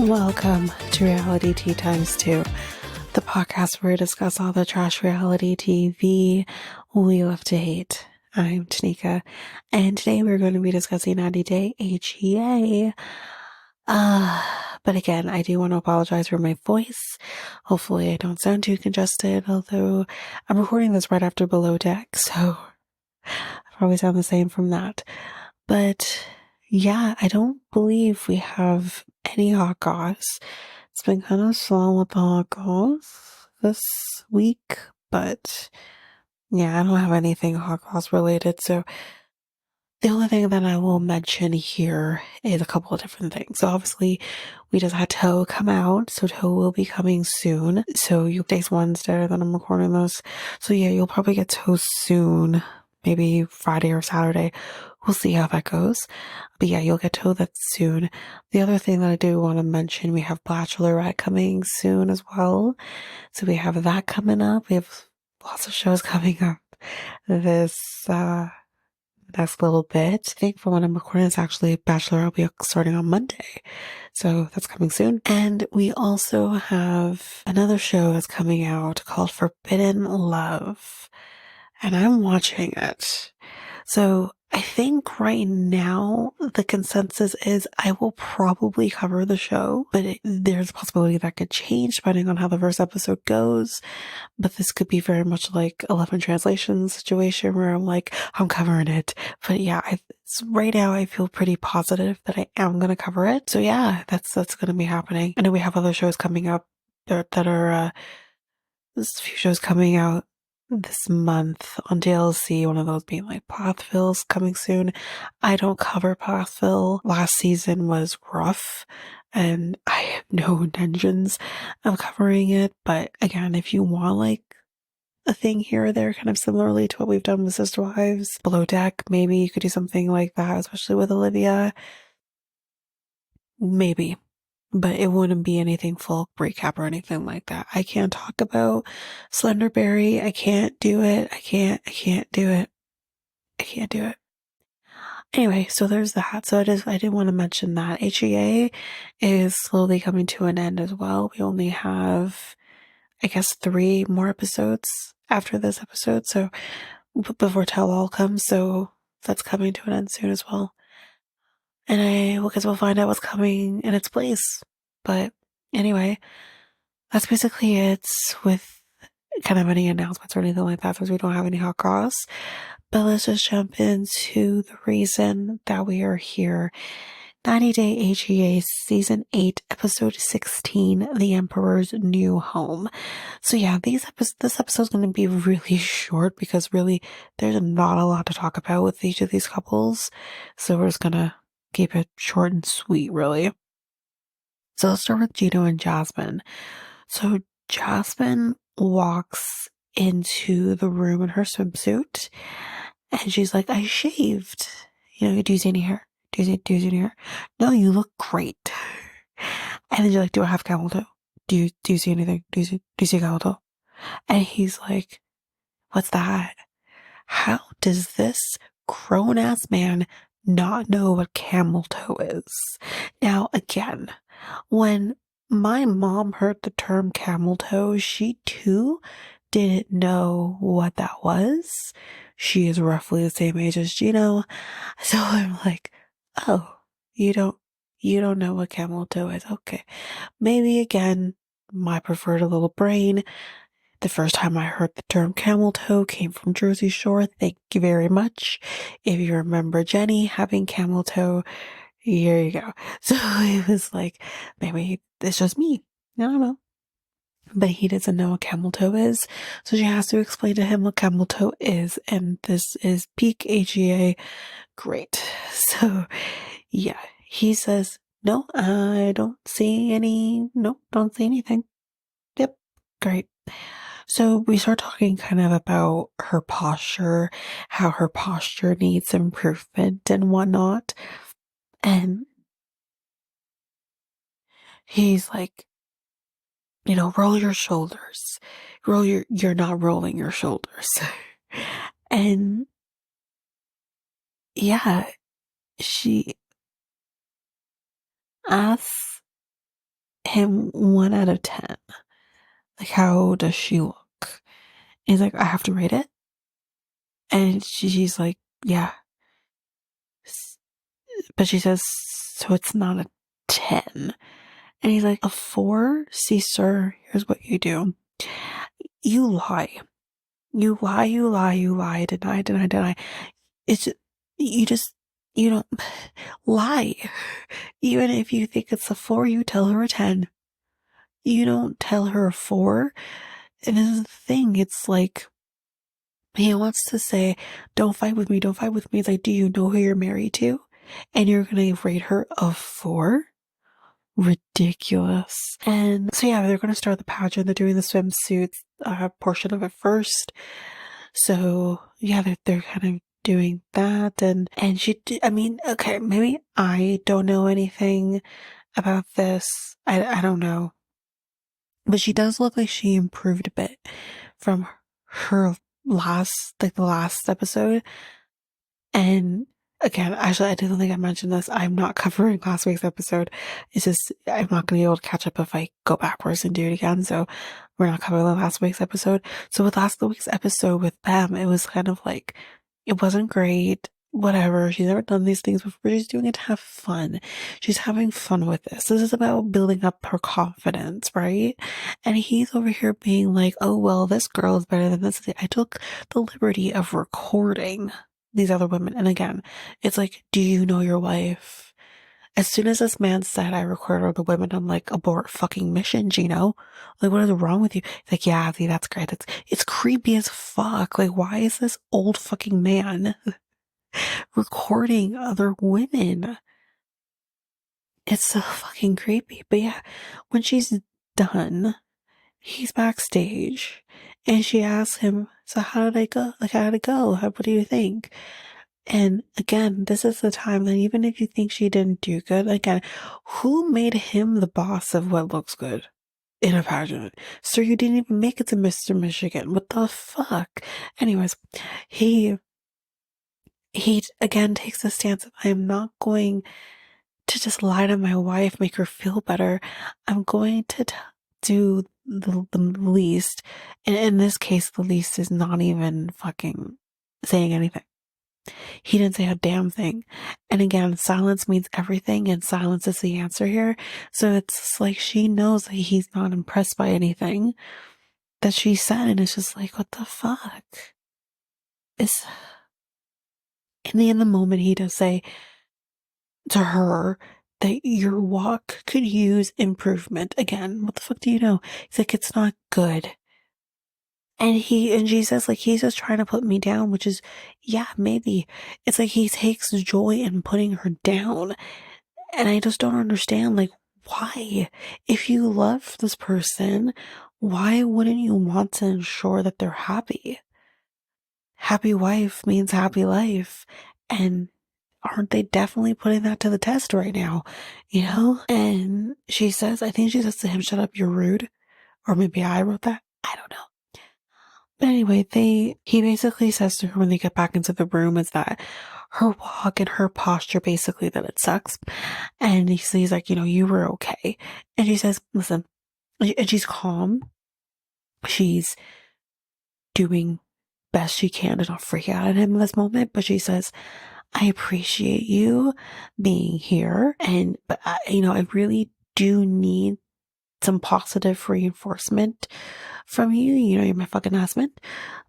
Welcome to Reality Tea Times 2, the podcast where we discuss all the trash reality TV we love to hate. I'm Tanika, and today we're going to be discussing 90 Day HEA. But again, I do want to apologize for my voice. Hopefully I don't sound too congested, although I'm recording this right after Below Deck, so I probably sound the same from that. But yeah, I don't believe we have any hot goss. It's been kind of slow with the hot goss this week, but yeah, I don't have anything hot goss related. So the only thing that I will mention here is a couple of different things. So obviously, we just had Toe come out, so Toe will be coming soon. So today's Wednesday that I'm recording this. So yeah, you'll probably get Toe soon, maybe Friday or Saturday. We'll see how that goes. But yeah, you'll get Toe that soon. The other thing that I do want to mention, we have Bachelorette coming soon as well. So we have that coming up. We have lots of shows coming up this next little bit. I think for when I'm recording, it's actually Bachelor will be starting on Monday. So that's coming soon. And we also have another show that's coming out called Forbidden Love. And I'm watching it. So I think right now the consensus is I will probably cover the show, but there's a possibility that could change depending on how the first episode goes. But this could be very much like 11 translation situation where I'm covering it. But yeah, right now I feel pretty positive that I am going to cover it. So yeah, that's going to be happening. I know we have other shows coming up that are, there's a few shows coming out this month on DLC, one of those being like Pathville's coming soon. I don't cover Pathville. Last season was rough and I have no intentions of covering it. But again, if you want like a thing here or there, kind of similarly to what we've done with Sister Wives, Below Deck, maybe you could do something like that, especially with Olivia. Maybe. But it wouldn't be anything full recap or anything like that. I can't talk about Slenderberry. I can't do it. I can't do it. I can't do it. Anyway, so there's that. So I did want to mention that HEA is slowly coming to an end as well. We only have, I guess, 3 more episodes after this episode. So before Tell All comes. So that's coming to an end soon as well. And I guess we'll find out what's coming in its place. But anyway, that's basically it with kind of any announcements or anything like that, since we don't have any hot goss. But let's just jump into the reason that we are here. 90 Day HEA Season 8, Episode 16, The Emperor's New Home. So yeah, this episode's going to be really short because really there's not a lot to talk about with each of these couples. So we're just going to keep it short and sweet, really. So let's start with Gino and Jasmine. So Jasmine walks into the room in her swimsuit and she's like, I shaved. Do you see any hair? Do you see any hair? No, you look great. And then you're like, do I have camel toe? Do you see anything? Do you see camel toe? And he's like, what's that? How does this grown ass man not know what camel toe is? Now, again, when my mom heard the term camel toe, she too didn't know what that was. She is roughly the same age as Gino. So I'm like, oh, you don't know what camel toe is. Okay. Maybe again, my preferred little brain. The first time I heard the term camel toe came from Jersey Shore. Thank you very much. If you remember Jenny having camel toe, here you go. So it was like, maybe it's just me. I don't know. But he doesn't know what camel toe is. So she has to explain to him what camel toe is. And this is peak HEA. Great. So yeah, he says, no, I don't see any. Nope, don't see anything. Yep. Great. So we start talking kind of about her posture, how her posture needs improvement and whatnot. And he's like, roll your shoulders. You're not rolling your shoulders. And yeah, she asks him 1 out of 10. Like, how does she look? And he's like, I have to rate it? And she's like, yeah. But she says, so it's not a 10. And he's like, a 4? See, sir, here's what you do. You lie. You lie, you lie, you lie, deny, deny, deny. It's just, you don't lie. Even if you think it's a 4, you tell her a 10. You don't tell her a 4. And this is the thing, it's like, he wants to say, don't fight with me, don't fight with me. It's like, do you know who you're married to? And you're gonna rate her a 4? Ridiculous. And so yeah, they're gonna start the pageant. They're doing the swimsuits portion of it first. So yeah, they're kind of doing that, and I mean, okay, maybe I don't know anything about this. I don't know, but she does look like she improved a bit from her the last episode. And again, actually, I didn't think I mentioned this. I'm not covering last week's episode. It's just, I'm not going to be able to catch up if I go backwards and do it again. So we're not covering the last week's episode. So with last week's episode with them, it was kind of like, it wasn't great. Whatever. She's never done these things before. She's doing it to have fun. She's having fun with this. This is about building up her confidence, right? And he's over here being like, oh, well, this girl is better than this. I took the liberty of recording these other women. And again, it's like, do you know your wife? As soon as this man said I recorded the women, I'm like, abort fucking mission, Gino. Like, what is wrong with you? He's like, yeah, see, that's great. It's creepy as fuck. Like, why is this old fucking man recording other women? It's so fucking creepy. But yeah, when she's done, he's backstage and she asks him, so how did it go? Like, how did it go? What do you think? And again, this is the time that even if you think she didn't do good, again, who made him the boss of what looks good in a pageant? Sir, you didn't even make it to Mr. Michigan. What the fuck? Anyways, he again takes the stance of, I am not going to just lie to my wife, make her feel better. I'm going to do the least. And in this case, the least is not even fucking saying anything. He didn't say a damn thing. And again, silence means everything, and silence is the answer here. So it's like she knows that he's not impressed by anything that she said, and it's just like, what the fuck? It's in the moment he does say to her that your walk could use improvement. Again, what the fuck do you know? He's like, it's not good. And she says, like, he's just trying to put me down, which is, yeah, maybe. It's like he takes joy in putting her down. And I just don't understand, like, why? If you love this person, why wouldn't you want to ensure that they're happy? Happy wife means happy life. And aren't they definitely putting that to the test right now? You know? And she says, I think she says to him, shut up, you're rude. Or maybe I wrote that. I don't know. But anyway, he basically says to her when they get back into the room is that her walk and her posture, basically, that it sucks. And he's like, you were okay. And she says, listen, and she's calm. She's doing best she can to not freak out at him in this moment. But she says, I appreciate you being here. But I really do need some positive reinforcement from you. You're my fucking husband,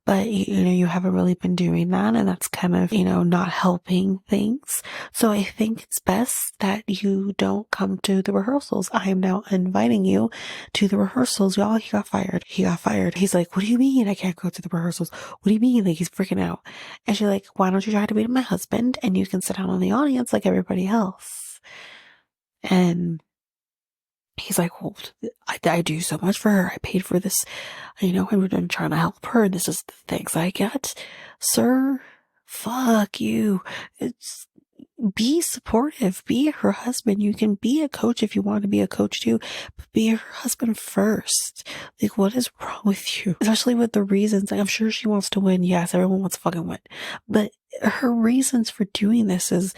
but you haven't really been doing that, and that's kind of, not helping things. So I think it's best that you don't come to the rehearsals. I am now inviting you to the rehearsals. Y'all, he got fired. He's like, what do you mean I can't go to the rehearsals? What do you mean? Like, he's freaking out. And she's like, why don't you try to meet my husband and you can sit down in the audience like everybody else? And he's like, well, I do so much for her. I paid for this, I'm trying to help her. And this is the thanks I get. Sir, fuck you. Be supportive. Be her husband. You can be a coach if you want to be a coach too, but be her husband first. Like, what is wrong with you? Especially with the reasons. Like, I'm sure she wants to win. Yes, everyone wants to fucking win. But her reasons for doing this is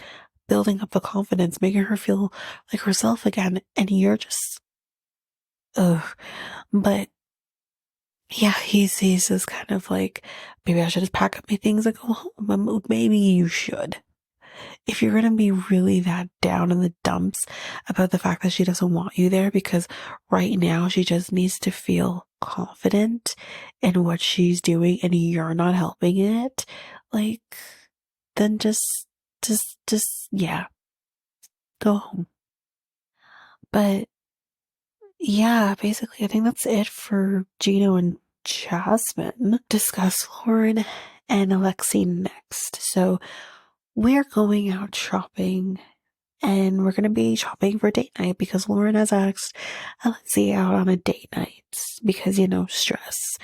building up the confidence, making her feel like herself again. And you're just ugh. But yeah, he's just kind of like, maybe I should just pack up my things and go home. Maybe you should. If you're gonna be really that down in the dumps about the fact that she doesn't want you there because right now she just needs to feel confident in what she's doing and you're not helping it, like, then yeah, go home. But yeah, basically, I think that's it for Gino and Jasmine. Discuss Loren and Alexei next. So we're going out shopping and we're going to be shopping for date night because Loren has asked Alexei out on a date night because, stress.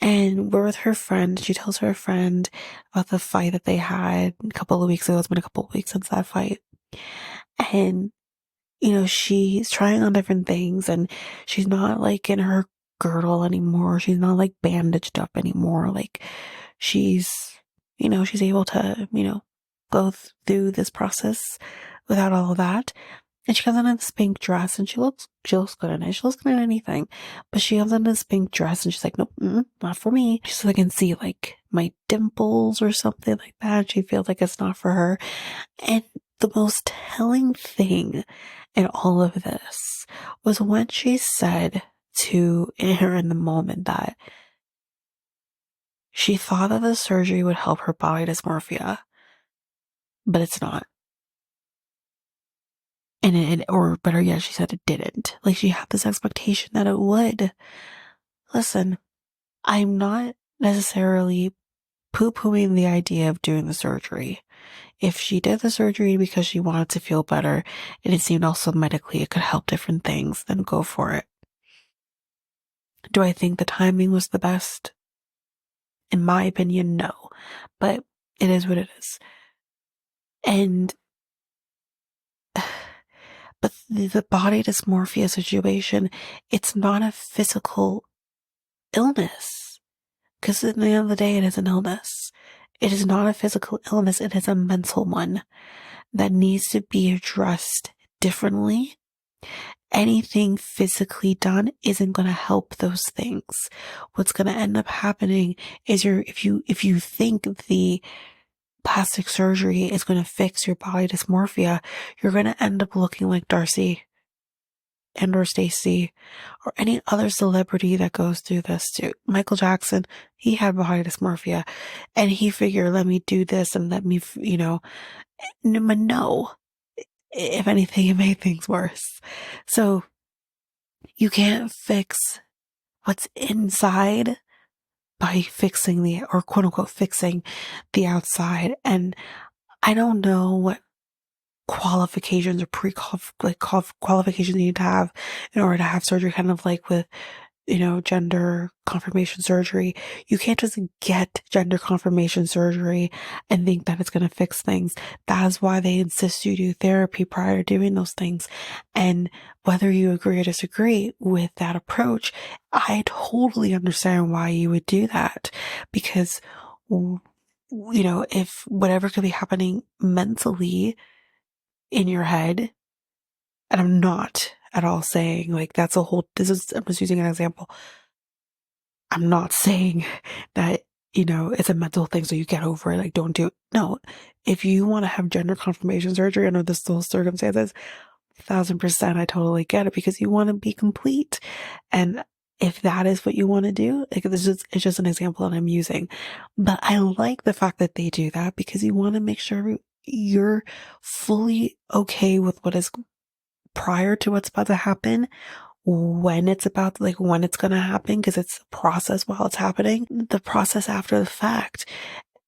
And we're with her friend. She tells her friend about the fight that they had a couple of weeks ago. It's been a couple of weeks since that fight. And she's trying on different things and she's not like in her girdle anymore. She's not like bandaged up anymore. Like she's, she's able to, go through this process without all of that. And she comes in this pink dress and she looks good in it. She looks good in anything. But she comes in this pink dress and she's like, nope, not for me. She's like, I can see like my dimples or something like that. She feels like it's not for her. And the most telling thing in all of this was when she said to her in the moment that she thought that the surgery would help her body dysmorphia, but it's not. And or better yet, she said it didn't. Like she had this expectation that it would. Listen, I'm not necessarily poo-pooing the idea of doing the surgery. If she did the surgery because she wanted to feel better and it seemed also medically it could help different things, then go for it. Do I think the timing was the best? In my opinion, no. But it is what it is. And but the body dysmorphia situation, it's not a physical illness. Because at the end of the day, it is an illness. It is not a physical illness. It is a mental one that needs to be addressed differently. Anything physically done isn't going to help those things. What's going to end up happening is if you think the plastic surgery is going to fix your body dysmorphia, you're going to end up looking like Darcy and or Stacy or any other celebrity that goes through this too. Michael Jackson, he had body dysmorphia and he figured, let me do this and let me, no. If anything, it made things worse. So you can't fix what's inside by fixing or quote unquote fixing the outside. And I don't know what qualifications or qualifications you need to have in order to have surgery, kind of like with gender confirmation surgery. You can't just get gender confirmation surgery and think that it's going to fix things. That is why they insist you do therapy prior to doing those things. And whether you agree or disagree with that approach, I totally understand why you would do that because, if whatever could be happening mentally in your head, and I'm not at all saying like I'm just using an example. I'm not saying that, it's a mental thing, so you get over it, like don't do it. No, if you want to have gender confirmation surgery under the whole circumstances, 1,000%, I totally get it because you want to be complete. And if that is what you want to do, like it's just an example that I'm using. But I like the fact that they do that because you want to make sure you're fully okay with what is prior to what's about to happen, when it's going to happen, because it's a process while it's happening, the process after the fact.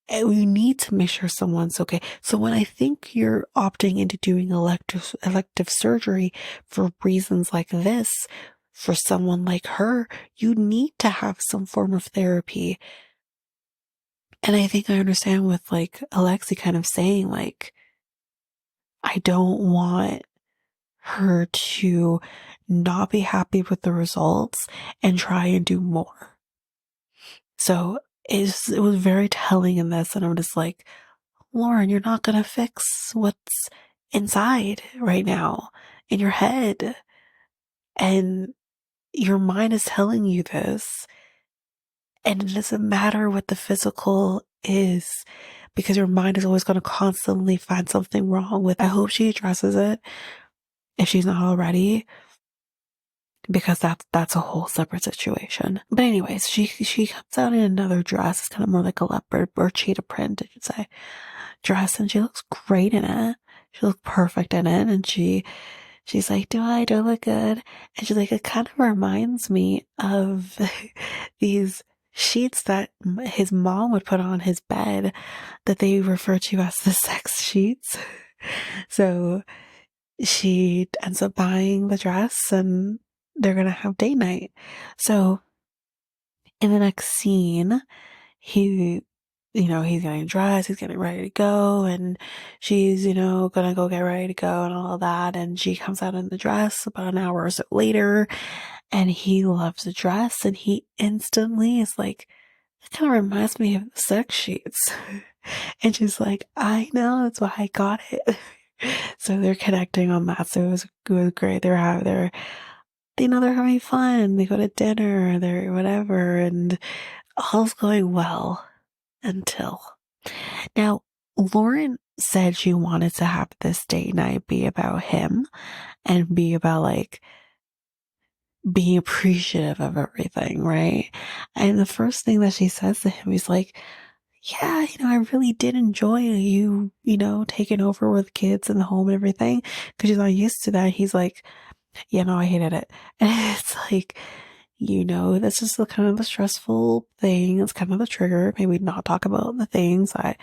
And we need to make sure someone's okay. So when I think you're opting into doing elective surgery for reasons like this, for someone like her, you need to have some form of therapy. And I think I understand with like Alexei kind of saying like, I don't want her to not be happy with the results and try and do more. So it was very telling in this, and I'm just like, Loren, you're not gonna fix what's inside right now in your head. And your mind is telling you this, and it doesn't matter what the physical is, because your mind is always going to constantly find something wrong with. I hope she addresses it if she's not already, because that's a whole separate situation. But anyways, she comes out in another dress. It's kind of more like a leopard or cheetah print, I should say, dress, and she looks great in it. She looks perfect in it, and she's like, do I look good? And she's like, it kind of reminds me of these sheets that his mom would put on his bed that they refer to as the sex sheets. So she ends up buying the dress, and they're going to have date night. So in the next scene, he's getting dressed, he's getting ready to go, and she's, gonna go get ready to go and all of that. And she comes out in the dress about an hour or so later, and he loves the dress, and he instantly is like, it kind of reminds me of the sex sheets. And she's like, I know, that's why I got it. So they're connecting on that. So it was great. They're having fun. They go to dinner, they're whatever, and all's going well until now. Loren said she wanted to have this date night be about him and be about like being appreciative of everything, right? And the first thing that she says to him, he's like, yeah, I really did enjoy you, taking over with kids in the home and everything, because she's not used to that. He's like, yeah, no, I hated it. And it's like, that's just the kind of the stressful thing. It's kind of the trigger. Maybe not talk about the things that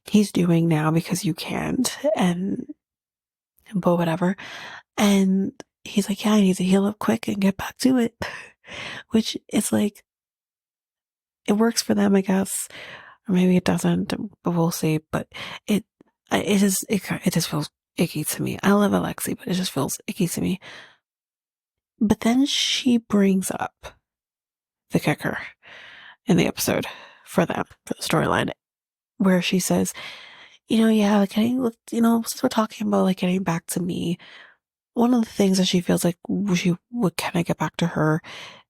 he's doing now because you can't, but whatever. And he's like, yeah, I need to heal up quick and get back to it. Which is like, it works for them, I guess. Or maybe it doesn't, but we'll see. But it just feels icky to me. I love Alexei, but it just feels icky to me. But then she brings up the kicker in the episode for them, for the storyline, where she says, yeah, like since we're talking about like getting back to me, one of the things that she feels like she would kind of get back to her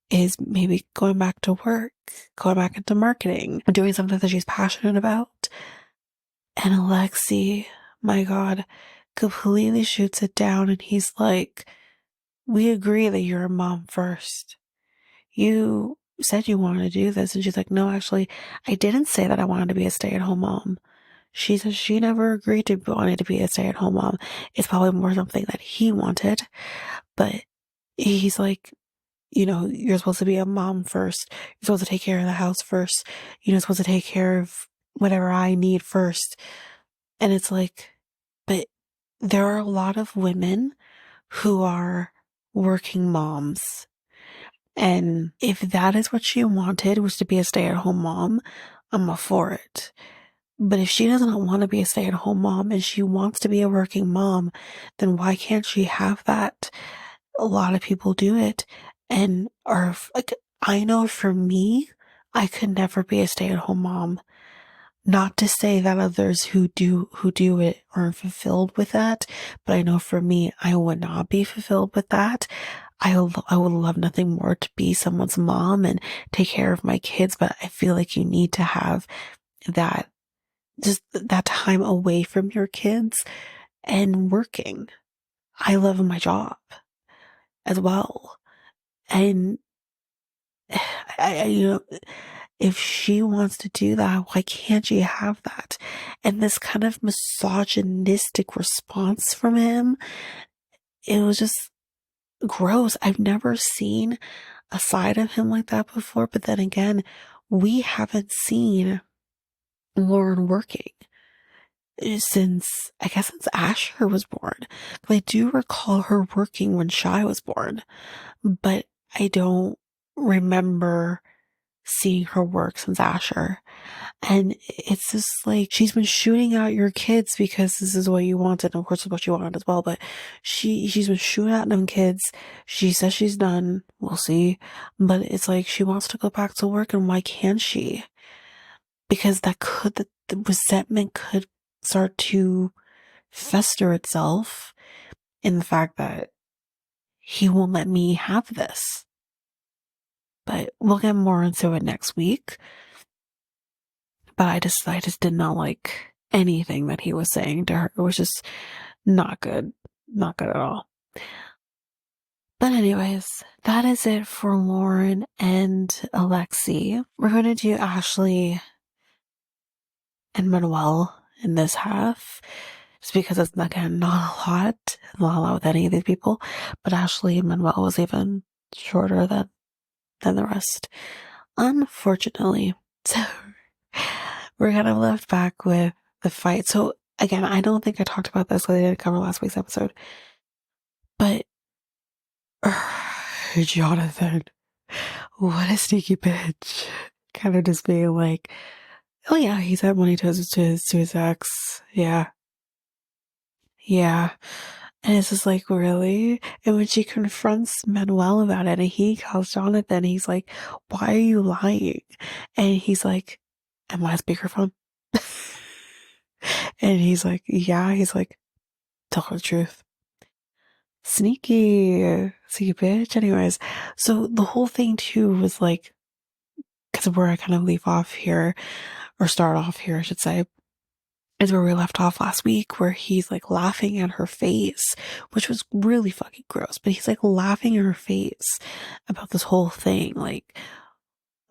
is maybe going back to work, going back into marketing, doing something that she's passionate about. And Alexei, my God, completely shoots it down, and he's like, we agree that you're a mom first. You said you wanted to do this. And she's like, no, actually, I didn't say that I wanted to be a stay-at-home mom. She says she never agreed to wanting to be a stay-at-home mom. It's probably more something that he wanted. But he's like, you're supposed to be a mom first. You're supposed to take care of the house first. You're supposed to take care of whatever I need first. And it's like, but there are a lot of women who are working moms. And if that is what she wanted, was to be a stay-at-home mom, I'm all for it. But if she doesn't want to be a stay-at-home mom and she wants to be a working mom, then why can't she have that? A lot of people do it and are like, I know for me, I could never be a stay-at-home mom. Not to say that others who do it aren't fulfilled with that, but I know for me, I would not be fulfilled with that. I would love nothing more to be someone's mom and take care of my kids, but I feel like you need to have that, just that time away from your kids and working. I love my job as well. And I if she wants to do that, why can't she have that? And this kind of misogynistic response from him, it was just gross. I've never seen a side of him like that before. But then again, we haven't seen Loren working since Asher was born. But I do recall her working when Shai was born, but I don't remember seeing her work since Asher. And it's just like, she's been shooting out your kids because this is what you wanted. And of course, it's what you wanted as well. But she's been shooting at them kids. She says she's done. We'll see. But it's like, she wants to go back to work, and why can't she? Because the resentment could start to fester itself in the fact that he won't let me have this. But we'll get more into it next week. But I just did not like anything that he was saying to her. It was just not good. Not good at all. But anyways, that is it for Loren and Alexei. We're going to do Ashley and Manuel in this half. Just because it's, again, not a lot with any of these people. But Ashley and Manuel was even shorter than the rest, unfortunately. So we're kind of left back with the fight. So again, I don't think I talked about this because I didn't cover last week's episode. But Jonathan, what a sneaky bitch. Kind of just being like, oh yeah, he sent money to his ex. Yeah. Yeah. And it's just like, really? And when she confronts Manuel about it and he calls Jonathan, he's like, why are you lying? And he's like, am I a speakerphone? And he's like, yeah. He's like, tell her the truth. Sneaky bitch. Anyways, so the whole thing too was like, because where I kind of leave off here, or start off here, I should say, is where we left off last week, where he's like laughing at her face, which was really fucking gross, but he's like laughing at her face about this whole thing, like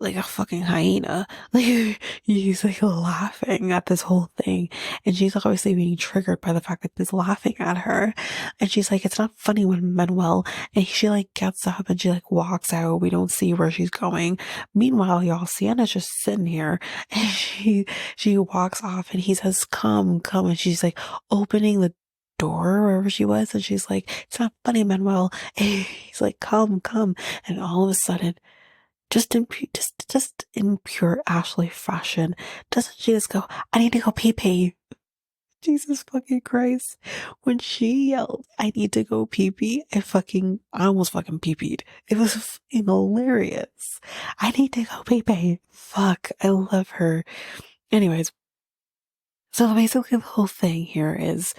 a fucking hyena. Like, he's like laughing at this whole thing. And she's obviously being triggered by the fact that he's laughing at her. And she's like, it's not funny when Manuel, and she like gets up and she like walks out. We don't see where she's going. Meanwhile, y'all, Sienna's just sitting here and she walks off and he says, come. And she's like opening the door wherever she was. And she's like, it's not funny, Manuel. And he's like, come. And all of a sudden, just in pure Ashley fashion, doesn't she just go, I need to go pee? Jesus fucking Christ. When she yelled, I need to go pee, I almost fucking pee-peed. It was fucking hilarious. I need to go pee. Fuck, I love her. Anyways, so basically the whole thing here is,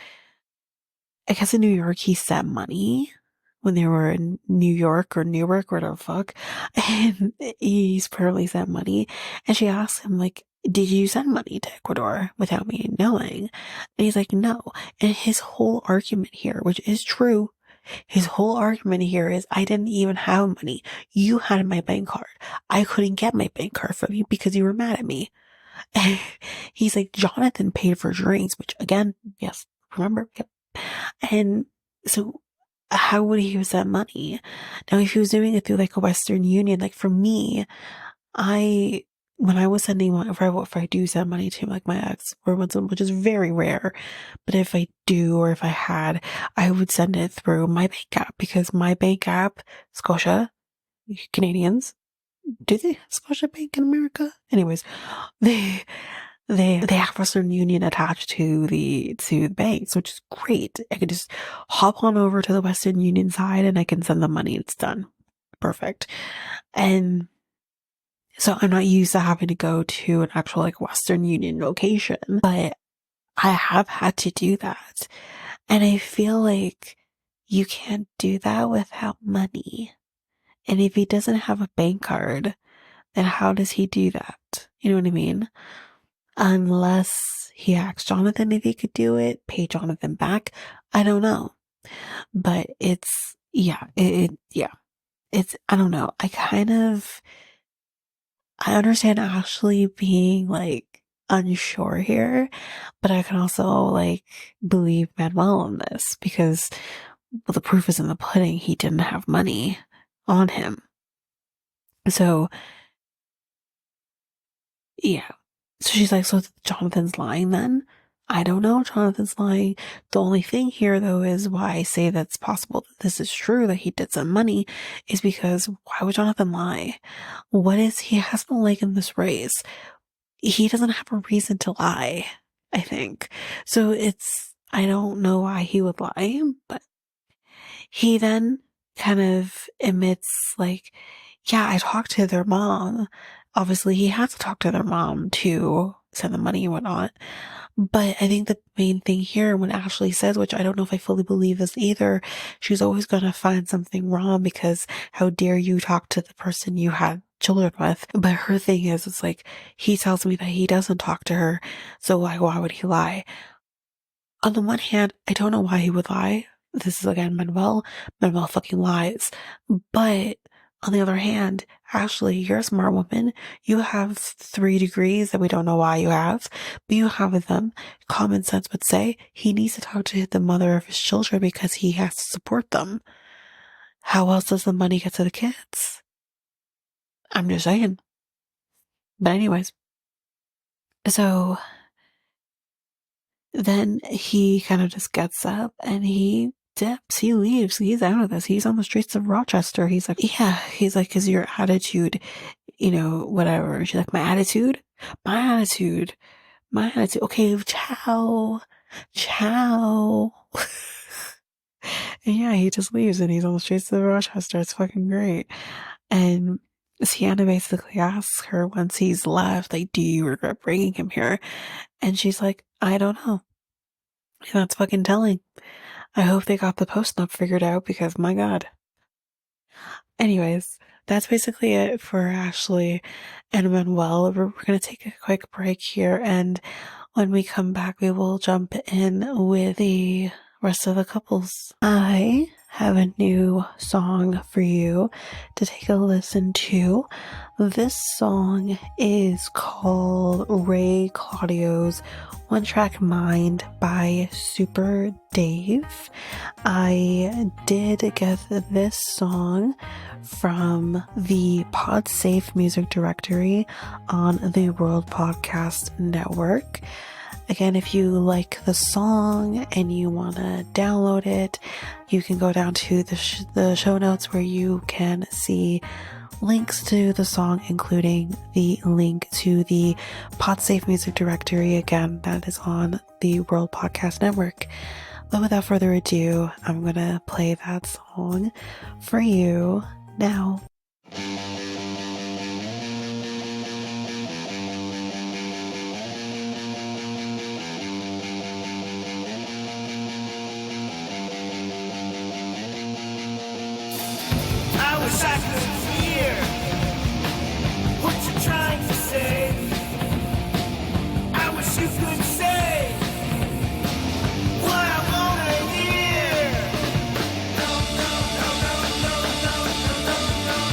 I guess in New York, he sent money when they were in New York or Newark, or whatever the fuck. And he's apparently sent money. And she asked him, like, did you send money to Ecuador without me knowing? And he's like, no. And his whole argument here, which is true, his whole argument here is, I didn't even have money. You had my bank card. I couldn't get my bank card from you because you were mad at me. And he's like, Jonathan paid for drinks, which again, yes, remember? Yep. And so how would he use that money? Now, if he was doing it through like a Western Union, like for me, when I was sending money, if I do send money to like my ex, which is very rare, but if I do, or if I had, I would send it through my bank app, because my bank app, Scotia, Canadians, do they Scotia Bank in America? Anyways, they have Western Union attached to the banks, which is great. I could just hop on over to the Western Union side and I can send the money. It's done. Perfect. And so I'm not used to having to go to an actual like Western Union location, but I have had to do that. And I feel like you can't do that without money. And if he doesn't have a bank card, then how does he do that? You know what I mean? Unless he asked Jonathan if he could do it, pay Jonathan back. I don't know. But it's, yeah, it's, I don't know. I understand Ashley being like unsure here, but I can also like believe Manuel in this, because, well, the proof is in the pudding. He didn't have money on him. So, yeah. So she's like, so Jonathan's lying then? I don't know. Jonathan's lying. The only thing here, though, is why I say that's possible that this is true, that he did some money, is because why would Jonathan lie? He has no leg in this race. He doesn't have a reason to lie, I think. So I don't know why he would lie, but he then kind of admits, like, yeah, I talked to their mom. Obviously, he had to talk to their mom to send the money and whatnot. But I think the main thing here, when Ashley says, which I don't know if I fully believe this either, she's always going to find something wrong because how dare you talk to the person you had children with. But her thing is, it's like, he tells me that he doesn't talk to her, so why would he lie? On the one hand, I don't know why he would lie. This is again Manuel. Manuel fucking lies. But on the other hand, Ashley, you're a smart woman. You have 3 degrees that we don't know why you have, but you have them. Common sense would say he needs to talk to the mother of his children because he has to support them. How else does the money get to the kids? I'm just saying. But anyways, so then he kind of just gets up and he dips, he leaves, he's out of this, he's on the streets of Rochester. He's like, yeah, he's like, is your attitude, whatever. And she's like, my attitude, okay, ciao. And yeah, he just leaves and he's on the streets of Rochester. It's fucking great. And Sienna basically asks her once he's left, like, do you regret bringing him here? And she's like, I don't know. And that's fucking telling. I hope they got the post-nup figured out because my God. Anyways, that's basically it for Ashley and Manuel. We're going to take a quick break here, and when we come back, we will jump in with the rest of the couples. I have a new song for you to take a listen to. This song is called Ray Claudio's One Track Mind by Super Dave. I did get this song from the PodSafe music directory on the World Podcast Network. Again, if you like the song and you want to download it, you can go down to the show notes where you can see links to the song, including the link to the PodSafe music directory. Again, that is on the World Podcast Network. But without further ado, I'm going to play that song for you now. I wish I could hear what you're trying to say. I wish you could say what I wanna hear. No, no, no, no, no, no, no, no, no.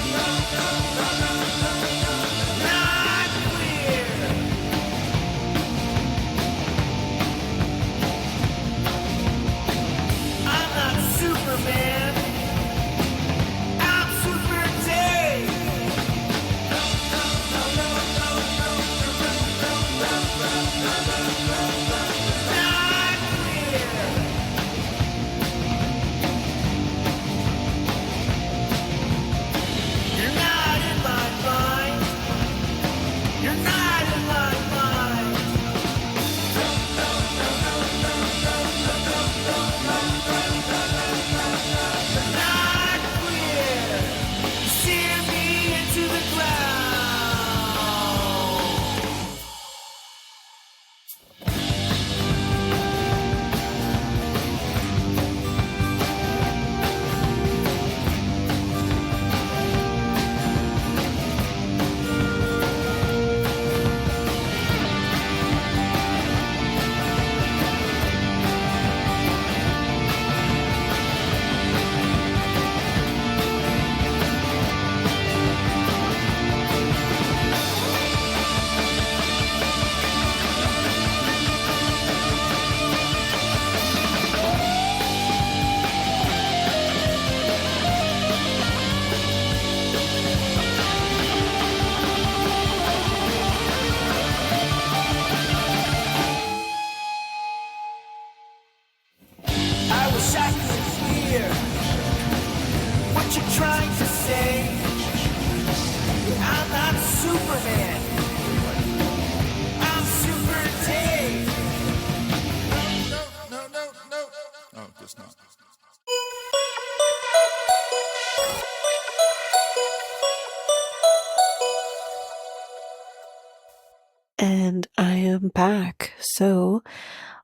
and I am back. So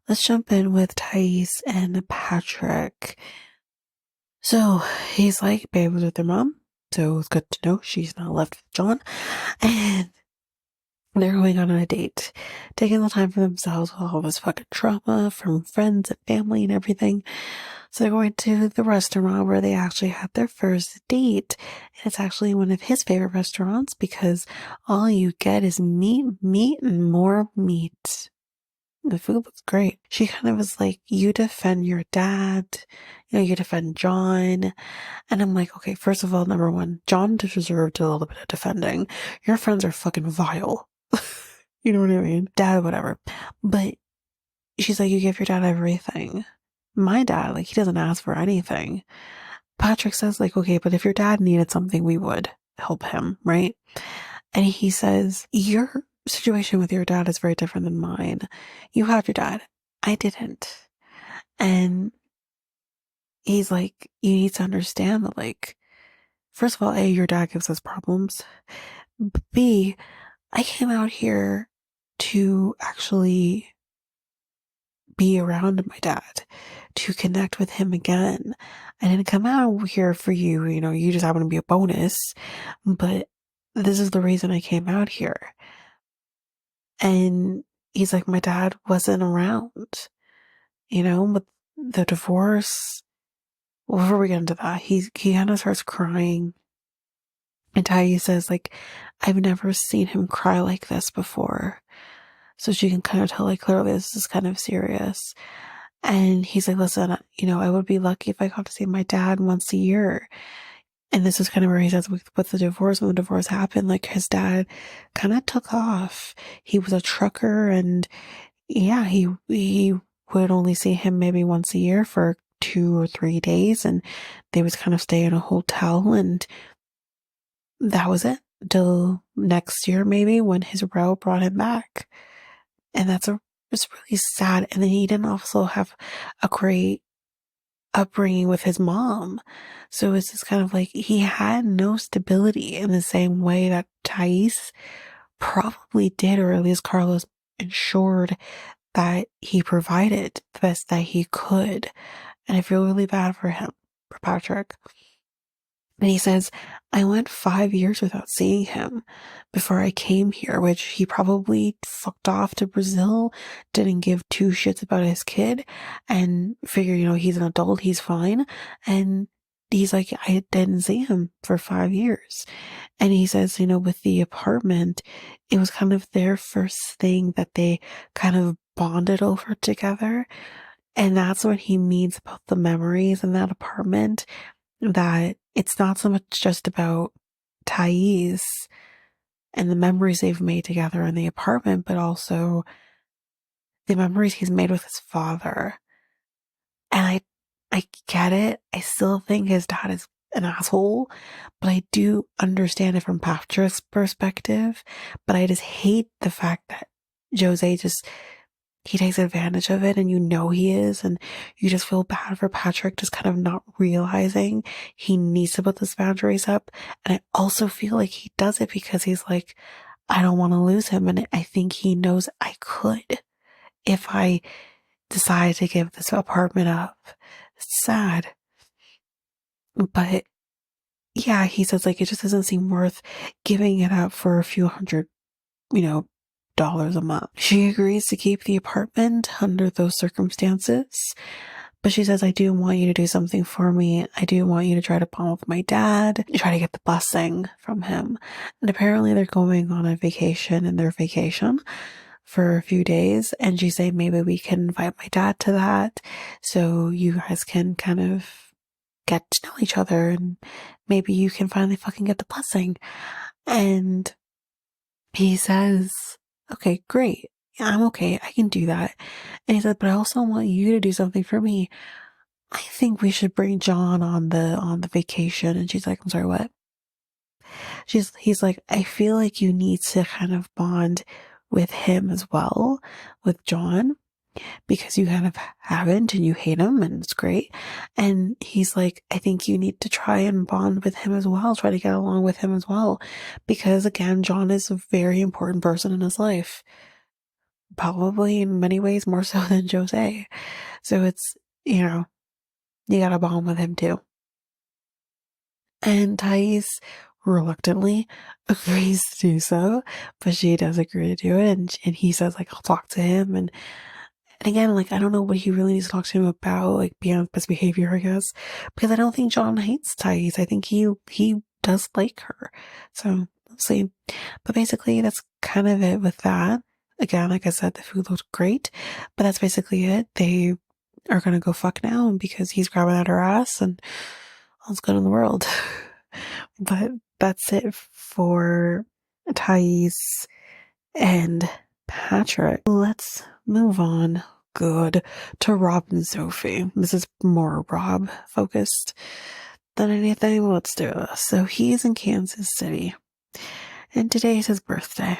let's jump in with Thais and Patrick. So he's like, babe was with their mom. So it's good to know she's not left with John. And they're going on a date, taking the time for themselves with all this fucking trauma from friends and family and everything. So they're going to the restaurant where they actually had their first date. And it's actually one of his favorite restaurants because all you get is meat, meat, and more meat. The food looks great. She kind of was like, you defend your dad, you defend John. And I'm like, okay, first of all, number one, John deserved a little bit of defending. Your friends are fucking vile. You know what I mean? Dad, whatever. But she's like, you give your dad everything. My dad, like, he doesn't ask for anything. Patrick says, like, okay, but if your dad needed something, we would help him, right? And he says, your situation with your dad is very different than mine. You had your dad. I didn't. And he's like, you need to understand that, like, first of all, A, your dad gives us problems. B, I came out here to actually be around my dad, to connect with him again. I didn't come out here for you, you just happen to be a bonus, but this is the reason I came out here. And he's like, my dad wasn't around, with the divorce. Before we get into that, he kind of starts crying. And Ty says, like, I've never seen him cry like this before. So she can kind of tell, like, clearly this is kind of serious. And he's like, listen, I would be lucky if I got to see my dad once a year. And this is kind of where he says with the divorce, when the divorce happened, like, his dad kind of took off. He was a trucker, and yeah, he would only see him maybe once a year for 2 or 3 days, and they would kind of stay in a hotel, and that was it till next year maybe when his row brought him back. And it's really sad. And then he didn't also have a great upbringing with his mom. So it's just kind of like he had no stability in the same way that Thais probably did, or at least Carlos ensured that he provided the best that he could. And I feel really bad for him, for Patrick. And he says, I went 5 years without seeing him before I came here, which he probably fucked off to Brazil, didn't give two shits about his kid, and figure, he's an adult, he's fine. And he's like, I didn't see him for 5 years. And he says, with the apartment, it was kind of their first thing that they kind of bonded over together. And that's what he means about the memories in that apartment, that it's not so much just about Thais and the memories they've made together in the apartment, but also the memories he's made with his father. And I get it. I still think his dad is an asshole, but I do understand it from Patrick's perspective. But I just hate the fact that Jose he takes advantage of it, and he is, and you just feel bad for Patrick just kind of not realizing he needs to put those boundaries up. And I also feel like he does it because he's like, I don't want to lose him, and I think he knows I could if I decide to give this apartment up. It's sad. But yeah, he says, like, it just doesn't seem worth giving it up for a few hundred, dollars a month. She agrees to keep the apartment under those circumstances, but she says, I do want you to do something for me. I do want you to try to bond with my dad, try to get the blessing from him. And apparently they're going on a vacation in their vacation for a few days, and she's saying, maybe we can invite my dad to that so you guys can kind of get to know each other, and maybe you can finally fucking get the blessing. And he says, okay, great. Yeah, I'm okay. I can do that. And he said, but I also want you to do something for me. I think we should bring John on the vacation. And she's like, I'm sorry, what? He's like, I feel like you need to kind of bond with him as well, with John, because you kind of haven't, and you hate him, and it's great. And he's like, I think you need to try and bond with him as well, try to get along with him as well, because again, John is a very important person in his life. probably in many ways more so than Jose. So it's, you know, you gotta bond with him too. And Thais reluctantly agrees to do so, but she does agree to do it. And he says, like, I'll talk to him. And again, like, I don't know what he really needs to talk to him about, like, beyond best behavior, I guess, because I don't think John hates Thais. I think he does like her. So we'll see. But basically, that's kind of it with that. Again, like I said, the food looked great, but that's basically it. They are gonna go fuck now because he's grabbing at her ass and all's good in the world. But that's it for Thais and Patrick. Let's move on. Good. To Rob and Sophie. This is more Rob focused than anything. Let's do this. So he's in Kansas City, and today is his birthday.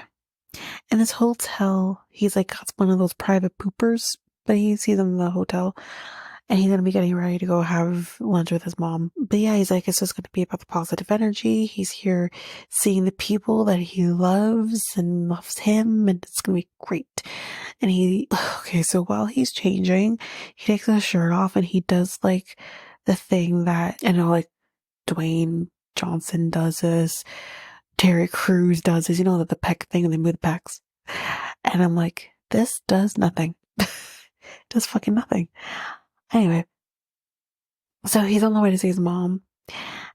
And this hotel, he's like got one of those private poopers, but he's in the hotel. And he's going to be getting ready to go have lunch with his mom. But yeah, he's like, it's just going to be about the positive energy. He's here seeing the people that he loves and loves him. And it's going to be great. And okay, so while he's changing, he takes his shirt off and he does like the thing that, I know, like Dwayne Johnson does this. Terry Crews does this, you know, the peck thing and they move the pecs. And I'm like, this does nothing. Does fucking nothing. Anyway, so he's on the way to see his mom,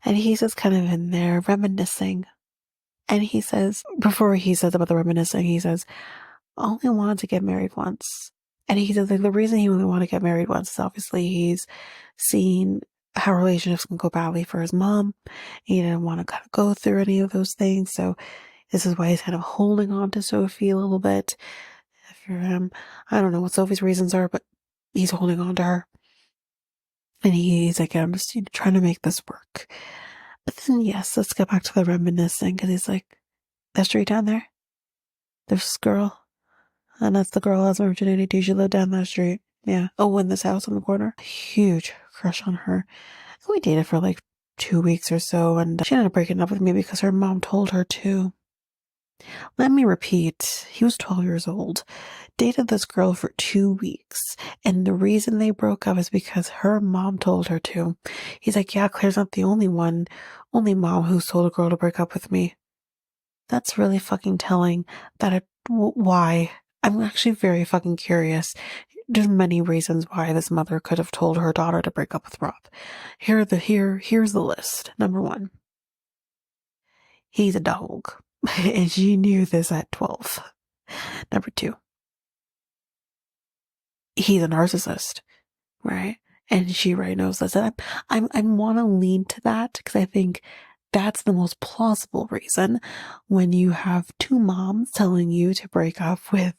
and he's just kind of in there reminiscing. And he says, before he says about the reminiscing, he says, I only wanted to get married once. And he says, like, the reason he only wanted to get married once is obviously he's seen how relationships can go badly for his mom. He didn't want to kind of go through any of those things. So this is why he's kind of holding on to Sophie a little bit. For him, I don't know what Sophie's reasons are, but he's holding on to her. And he's like, I'm just trying to make this work. But then, yes, let's get back to the reminiscing, because he's like, that street down there, there's this girl, and that's the girl I was virginity to. She lived down that street. Yeah. Oh, in this house on the corner. Huge crush on her. We dated for like 2 weeks or so, and she ended up breaking up with me because her mom told her to. Let me repeat, he was 12 years old, dated this girl for 2 weeks, and the reason they broke up is because her mom told her to. He's like, yeah, Claire's not the only mom who's told a girl to break up with me. That's really fucking telling why. I'm actually very fucking curious. There's many reasons why this mother could have told her daughter to break up with Rob. Here's the list. Number 1. He's a dog. And she knew this at 12. Number 2. He's a narcissist, right? And she right knows this. And I want to lean to that because I think that's the most plausible reason when you have 2 moms telling you to break up with,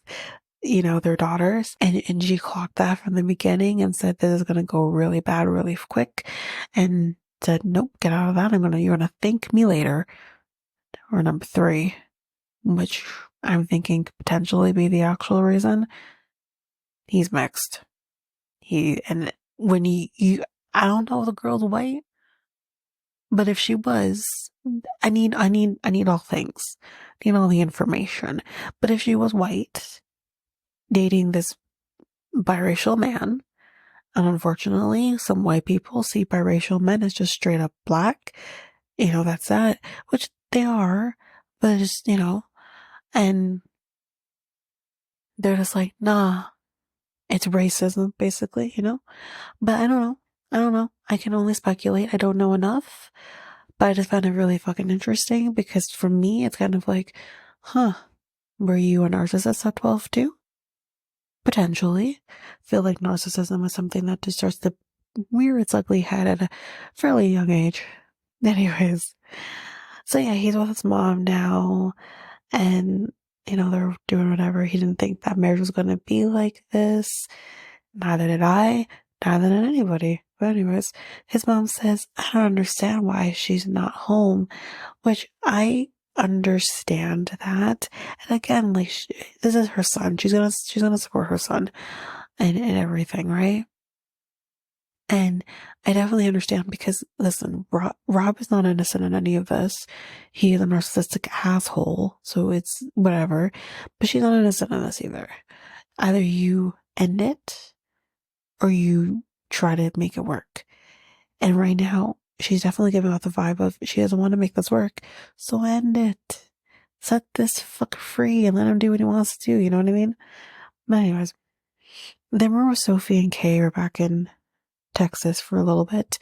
you know, their daughters. And she clocked that from the beginning and said, this is going to go really bad, really quick. And said, nope, get out of that. You're going to thank me later. Or number 3, which I'm thinking could potentially be the actual reason. He's mixed. When I don't know if the girl's white, but if she was, I need all things. I need all the information. But if she was white, dating this biracial man, and unfortunately, some white people see biracial men as just straight up black, you know, that's that, which they are, but just, you know, and they're just like, nah, it's racism, basically, you know? But I don't know. I can only speculate. I don't know enough. But I just found it really fucking interesting because for me, it's kind of like, huh, were you a narcissist at 12 too? Potentially. Feel like narcissism is something that just starts to rear its ugly head at a fairly young age. Anyways. So yeah, he's with his mom now. And, you know, they're doing whatever. He didn't think that marriage was going to be like this. Neither did I. Neither did anybody. But anyways, his mom says, I don't understand why she's not home, which I understand that. And again, like, this is her son. She's gonna support her son and everything, right? And I definitely understand because, listen, Rob is not innocent in any of this. He is a narcissistic asshole, so it's whatever. But she's not innocent in this either. Either you end it or you try to make it work. And right now, she's definitely giving off the vibe of she doesn't want to make this work. So end it. Set this fucker free and let him do what he wants to do. You know what I mean? But anyways, then we're with Sophie and Kay are back in Texas for a little bit.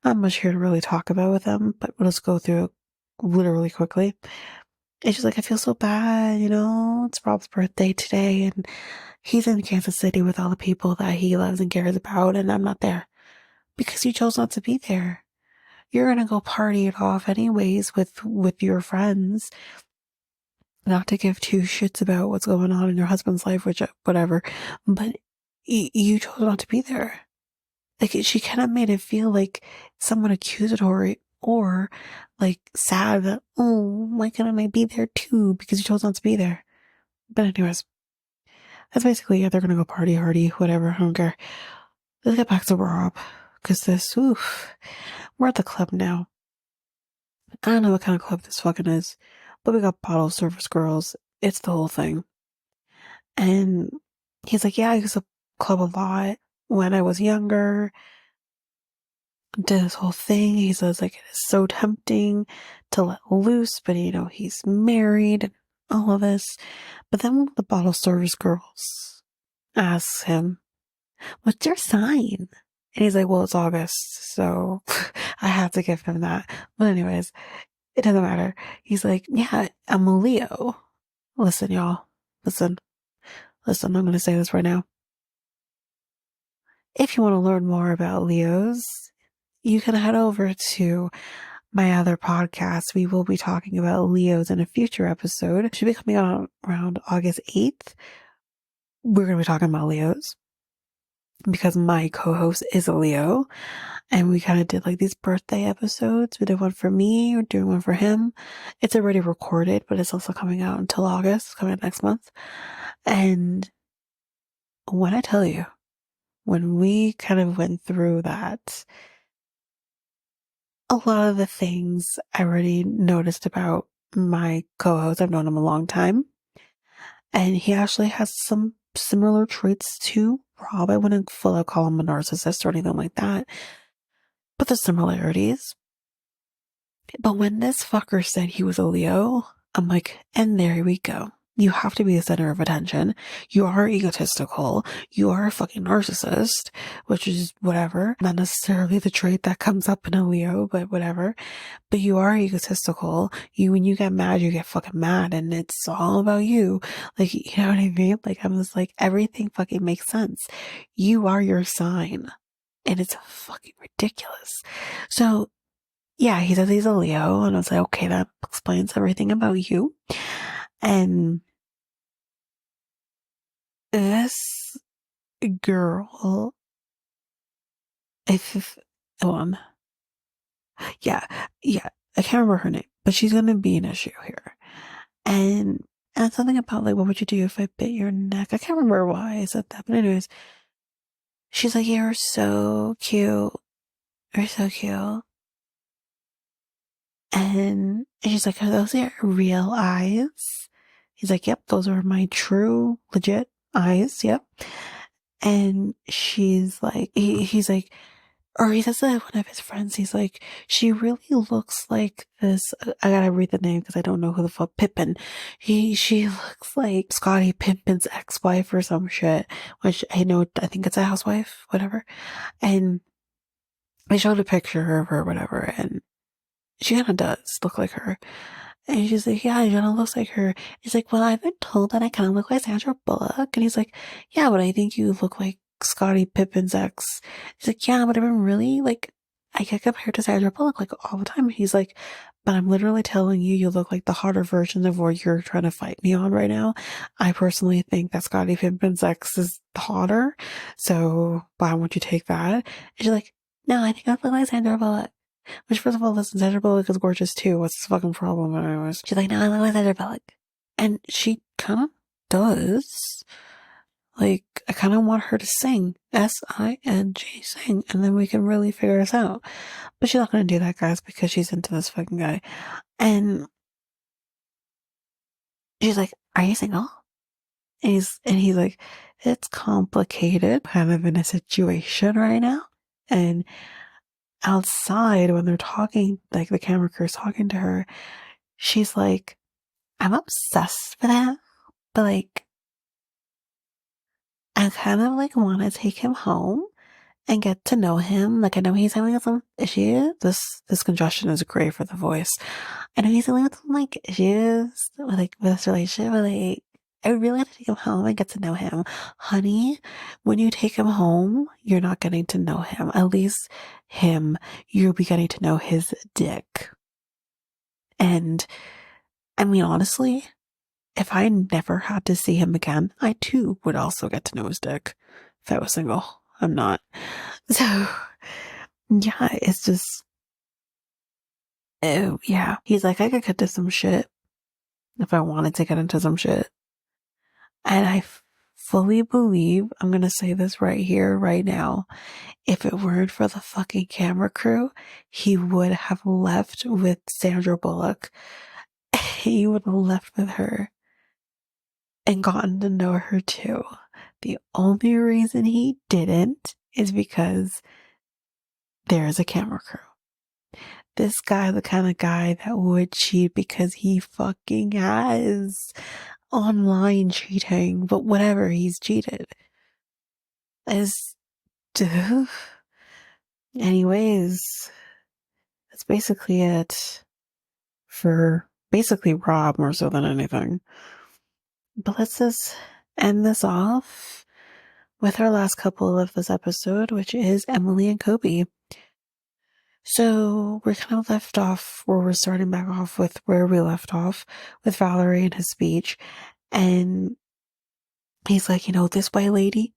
Not much here to really talk about with them, but let's go through it literally quickly. It's just like, I feel so bad, you know? It's Rob's birthday today, and he's in Kansas City with all the people that he loves and cares about, and I'm not there because you chose not to be there. You're gonna go party it off anyways with your friends. Not to give two shits about what's going on in your husband's life, which whatever, but you chose not to be there. Like, she kind of made it feel like somewhat accusatory or like sad that, oh, why couldn't I be there too? Because you chose not to be there. But anyways, that's basically it. They're gonna go party hardy, whatever. I don't care. Let's get back to Rob. Cause this, oof, we're at the club now. I don't know what kind of club this fucking is, but we got bottle service girls. It's the whole thing. And he's like, yeah, I used to club a lot when I was younger. Did this whole thing. He says, like, it is so tempting to let loose, but you know, he's married and all of this. But then one of the bottle service girls asks him, what's your sign? And he's like, well, it's August, so I have to give him that. But anyways, it doesn't matter. He's like, yeah, I'm a Leo. Listen, y'all. Listen. I'm going to say this right now. If you want to learn more about Leos, you can head over to my other podcast. We will be talking about Leos in a future episode. It should be coming out around August 8th. We're going to be talking about Leos because my co-host is a Leo. And we kind of did like these birthday episodes. We did one for me, we're doing one for him. It's already recorded, but it's also coming out until August, it's coming out next month. And when I tell you, when we kind of went through that, a lot of the things I already noticed about my co-host. I've known him a long time. And he actually has some similar traits to Rob. I wouldn't fully call him a narcissist or anything like that. But the similarities. But when this fucker said he was a Leo, I'm like, and there we go. You have to be the center of attention. You are egotistical. You are a fucking narcissist, which is whatever. Not necessarily the trait that comes up in a Leo, but whatever. But you are egotistical. When you get mad, you get fucking mad and it's all about you. Like, you know what I mean? Like, I'm just like, everything fucking makes sense. You are your sign. And it's fucking ridiculous. So, yeah, he says he's a Leo. And I was like, okay, that explains everything about you. And this girl, if yeah, I can't remember her name, but she's gonna be an issue here. And something about like, what would you do if I bit your neck? I can't remember why I said that, but anyways, she's like, you're so cute, you're so cute, and she's like, are those your real eyes? He's like, yep, those are my true, legit eyes, yep. And she's like, he's like, or he says to one of his friends, he's like, she really looks like this. I gotta read the name because I don't know who the fuck, Pippin. She looks like Scottie Pippen's ex-wife or some shit, which I think it's a housewife, whatever. And they showed a picture of her, whatever, and she kind of does look like her. And she's like, yeah, Jenna looks like her. He's like, well, I've been told that I kind of look like Sandra Bullock. And he's like, yeah, but I think you look like Scottie Pippen's ex. He's like, yeah, but I've been really, like, I get compared to Sandra Bullock, like, all the time. He's like, but I'm literally telling you, you look like the hotter version of what you're trying to fight me on right now. I personally think that Scottie Pippen's ex is hotter. So why won't you take that? And she's like, no, I think I look like Sandra Bullock. Which, first of all, listen, Sandra Bullock is gorgeous too. What's the fucking problem? Anyways, she's like, no, I love Sandra Bullock. And she kind of does. Like, I kind of want her to sing. S-I-N-G, sing. And then we can really figure this out. But she's not going to do that, guys, because she's into this fucking guy. And she's like, are you single? And he's like, it's complicated, kind of in a situation right now. And outside, when they're talking, like the camera crew's talking to her, she's like, I'm obsessed with him, but like, I kind of like want to take him home and get to know him. Like, I know he's having some issues. This congestion is great for the voice. I know he's having some like issues with like with this relationship, but like, I really want to take him home and get to know him. Honey, when you take him home, you're not getting to know him. At least him, you'll be getting to know his dick. And I mean, honestly, if I never had to see him again, I too would also get to know his dick if I was single. I'm not. So, yeah, it's just, oh, yeah. He's like, I could get to some shit if I wanted to get into some shit. And I fully believe, I'm going to say this right here, right now, if it weren't for the fucking camera crew, he would have left with Sandra Bullock. He would have left with her and gotten to know her too. The only reason he didn't is because there's a camera crew. This guy, the kind of guy that would cheat because he fucking has online cheating, but whatever, he's cheated. As anyways, that's basically it for basically Rob more so than anything. But let's just end this off with our last couple of this episode, which is Emily and Kobe. So we're kind of left off, or we're starting back off with where we left off with Valerie and his speech. And he's like, this white lady,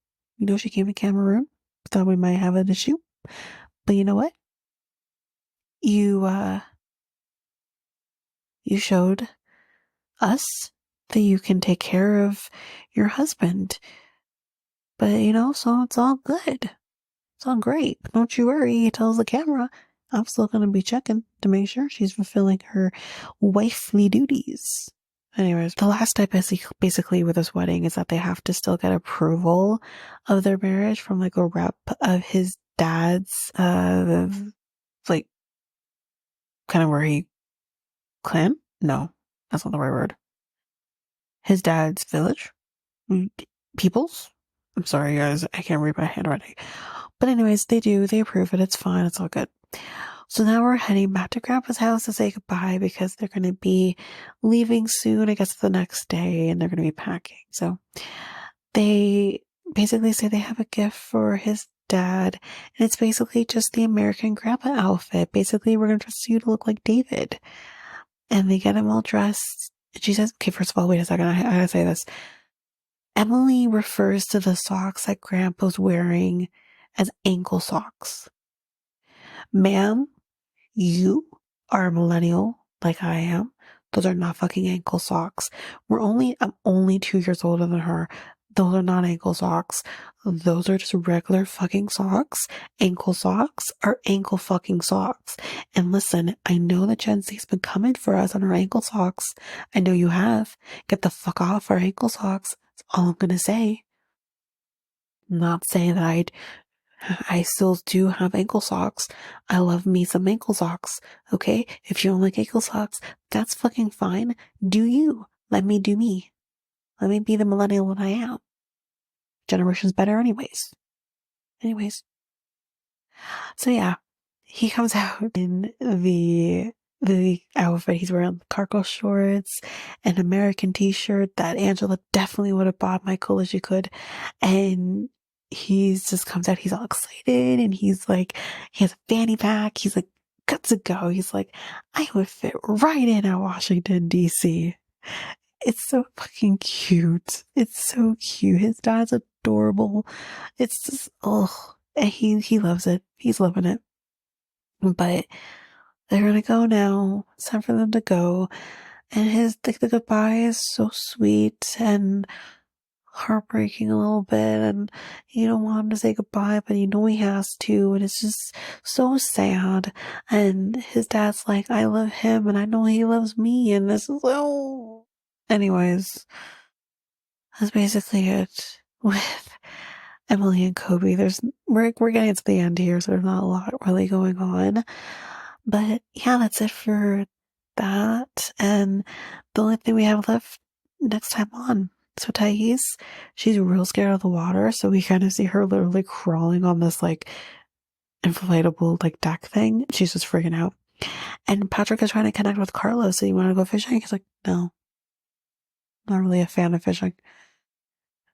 she came to Cameroon. Thought we might have an issue. But you know what? You showed us that you can take care of your husband. But, so it's all good. It's all great. But don't you worry, he tells the camera, I'm still going to be checking to make sure she's fulfilling her wifely duties. Anyways, the last step is basically with this wedding is that they have to still get approval of their marriage from like a rep of his dad's, like, kind of where he clan? No, that's not the right word. His dad's village? Peoples? I'm sorry, guys. I can't read my handwriting. But anyways, they approve it. It's fine. It's all good. So now we're heading back to Grandpa's house to say goodbye because they're going to be leaving soon. I guess the next day, and they're going to be packing. So they basically say they have a gift for his dad, and it's basically just the American Grandpa outfit. Basically, we're going to dress you to look like David. And they get him all dressed. And she says, okay, first of all, wait a second. I gotta say this. Emily refers to the socks that Grandpa's wearing as ankle socks. Ma'am, you are a millennial like I am. Those are not fucking ankle socks. I'm only 2 years older than her. Those are not ankle socks. Those are just regular fucking socks. Ankle socks are ankle fucking socks. And listen, I know that Gen Z's been coming for us on our ankle socks. I know you have. Get the fuck off our ankle socks. That's all I'm gonna say. I'm not saying that I still do have ankle socks. I love me some ankle socks. Okay? If you don't like ankle socks, that's fucking fine. Do you. Let me do me. Let me be the millennial that I am. Generation's better anyways. So yeah, he comes out in the outfit. He's wearing cargo shorts, an American t-shirt that Angela definitely would have bought Michael if she could. And he's just comes out, he's all excited, and he's like, he has a fanny pack. He's like, good to go. He's like, I would fit right in at Washington, D.C. It's so fucking cute. It's so cute. His dad's adorable. It's just, oh, and he loves it. He's loving it. But they're gonna go now. It's time for them to go. And the goodbye is so sweet and heartbreaking a little bit. And you don't want him to say goodbye, but you know he has to. And it's just so sad. And his dad's like, I love him and I know he loves me. And this is, oh. Anyways, that's basically it with Emily and Kobe. We're getting to the end here, so there's not a lot really going on. But yeah, that's it for that. And the only thing we have left next time on. So Thais, she's real scared of the water, so we kind of see her literally crawling on this like inflatable like deck thing. She's just freaking out. And Patrick is trying to connect with Carlos, so you want to go fishing? He's like, no, not really a fan of fishing.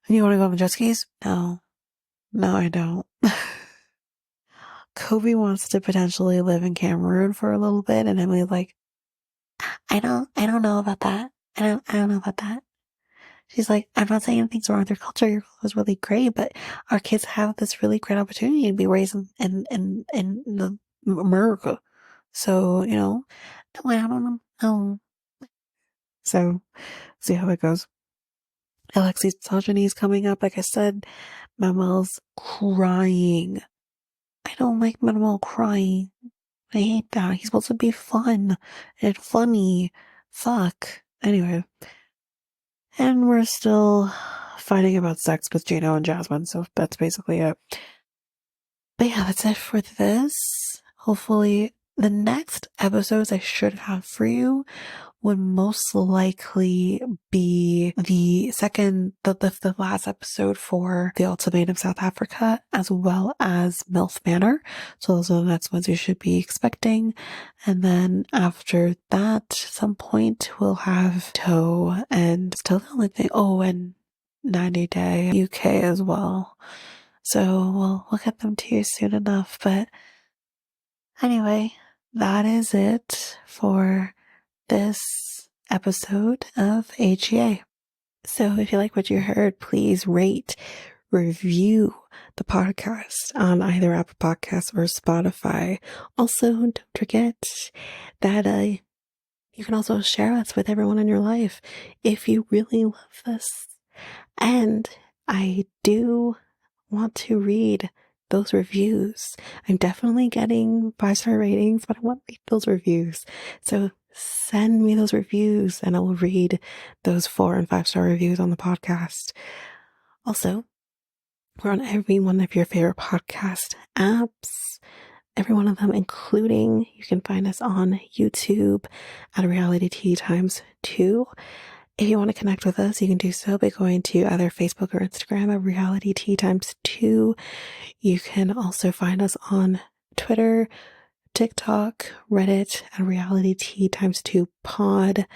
You want to go on the jet skis? No. No, I don't. Kobe wants to potentially live in Cameroon for a little bit, and Emily's like, I don't know about that. I don't know about that. She's like, I'm not saying anything's wrong with your culture. Your culture is really great, but our kids have this really great opportunity to be raised in the America. So, no, I don't know. So, see how it goes. Alexei's misogyny is coming up. Like I said, Manuel's crying. I don't like Manuel crying. I hate that. He's supposed to be fun and funny. Fuck. Anyway. And we're still fighting about sex with Gino and Jasmine, so that's basically it. But yeah, that's it for this. Hopefully, the next episodes I should have for you would most likely be the last episode for the ultimatum South Africa, as well as MILF Manor. So those are the next ones you should be expecting. And then after that, at some point, we'll have Toe and still the only thing. Oh, and 90 Day UK as well. So we'll get them to you soon enough. But anyway, that is it for this episode of HEA. So if you like what you heard, please rate, review the podcast on either Apple Podcasts or Spotify. Also, don't forget that you can also share us with everyone in your life if you really love this. And I do want to read those reviews. I'm definitely getting 5-star ratings, but I want to read those reviews. So send me those reviews and I will read those 4 and 5-star reviews on the podcast. Also, we're on every one of your favorite podcast apps. Every one of them, including you can find us on YouTube at Reality Tea Times 2. If you want to connect with us, you can do so by going to either Facebook or Instagram at Reality Tea Times 2. You can also find us on Twitter, TikTok, Reddit at Reality Tea Times 2 Pod.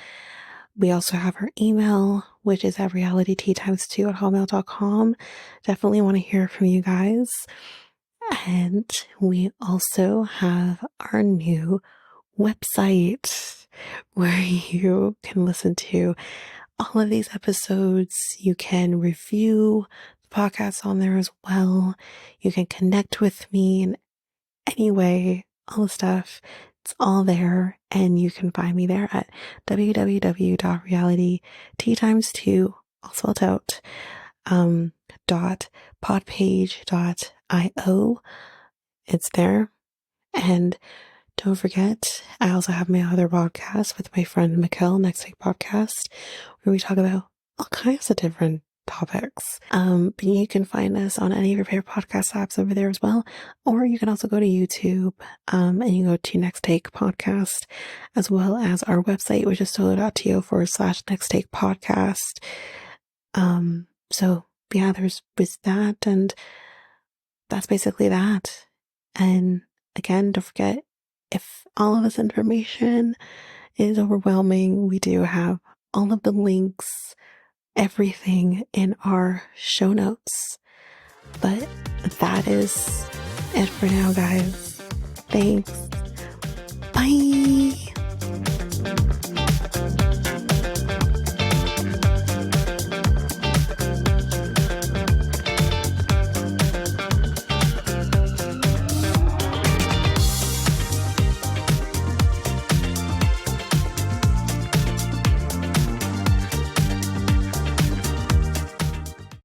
We also have our email, which is at realityteatimes2 at hotmail.com. Definitely want to hear from you guys. And we also have our new website where you can listen to all of these episodes. You can review the podcast on there as well. You can connect with me in any way, all the stuff. It's all there, and you can find me there at www.realityteatimes2, all spelled out, .podpage.io. It's there. And don't forget, I also have my other podcast with my friend Mikkel, Next Take Podcast, where we talk about all kinds of different topics. But you can find us on any of your favorite podcast apps over there as well. Or you can also go to YouTube, and you go to Next Take Podcast, as well as our website, which is solo.to/Next Take Podcast. So yeah, there's that, and that's basically that. And again, don't forget, if all of this information is overwhelming, we do have all of the links, everything in our show notes. But that is it for now, guys. Thanks. Bye.